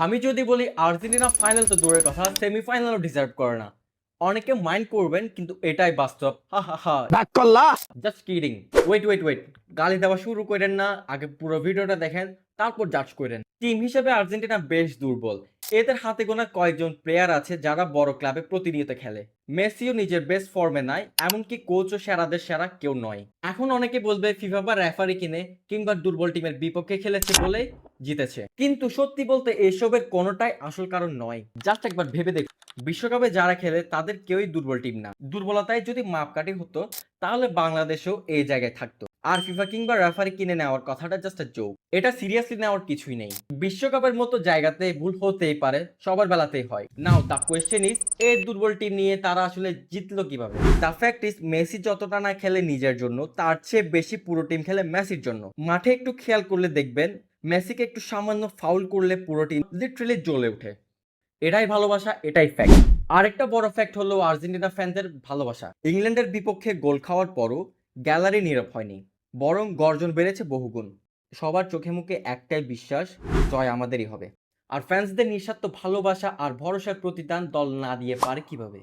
আমি যদি বলি আর্জেন্টিনা ফাইনাল তো দূরের কথা, সেমিফাইনালও ডিজার্ভ করে না। অনেকে মাইন্ড করবেন কিন্তু এটাই বাস্তব। হা হা হা। রাগ করলা। Just kidding. ওয়েট, গালি দেওয়া শুরু করেন না, আগে পুরো ভিডিওটা দেখেন, তারপর জাজ করেন। টিম হিসেবে আর্জেন্টিনা বেশ দুর্বল। এদের হাতে গোনা কয়েকজন প্লেয়ার আছে যারা বড় ক্লাবে প্রতিনিয়ত খেলে। মেসিও নিজের বেস্ট ফর্মে নাই, এমনকি কোচও সেরাদের সেরা কেউ নয়। এখন অনেকে বলবে ফিফা বা রেফারি কিনে কিংবা দুর্বল টিমের বিপক্ষে খেলেছে বলে জিতেছে, কিন্তু সত্যি বলতে এসবের কোনোটাই আসল কারণ নয়। জাস্ট একবার ভেবে দেখুন, বিশ্বকাপে যারা খেলে তাদের কেউই দুর্বল টিম না। দুর্বলতায় যদি মাপকাঠি হতো তাহলে বাংলাদেশও এই জায়গায় থাকতো। আর ফিফা কিংবা রেফারি কিনে নেওয়ার কথাটা জাস্ট আ জোক। এটা সিরিয়াসলি নেওয়ার কিছুই নেই। বিশ্বকাপের মতো জায়গাতে ভুল হতেই পারে, সবার বেলাতেই হয়। নাও দ্য কোয়েশ্চেন ইজ, এই দুর্বল টিম নিয়ে তারা আসলে জিতলো কিভাবে? দ্য ফ্যাক্ট ইজ, মেসি যতটা না খেলে নিজের জন্য, তার চেয়ে বেশি পুরো টিম খেলে মেসির জন্য। মাঠে একটু খেয়াল করলে দেখবেন, মেসিকে একটু সামান্য ফাউল করলে পুরো টিম লিটারালি জ্বলে ওঠে। এটাই ভালোবাসা, এটাই ফ্যাক্ট। আরেকটা বড় ফ্যাক্ট হলো আর্জেন্টিনা ফ্যানদের ভালোবাসা। ইংল্যান্ডের বিপক্ষে গোল খাওয়ার পরও গ্যালারি নীরব হয়নি, বরং গর্জন বেড়েছে বহুগুণ। সবার চোখে মুখে একটাই বিশ্বাস, জয় আমাদেরই হবে। আর ফ্যান্সদের নিঃস্বার্থ ভালোবাসা আর ভরসার প্রতিদান দল না দিয়ে পারে কিভাবে?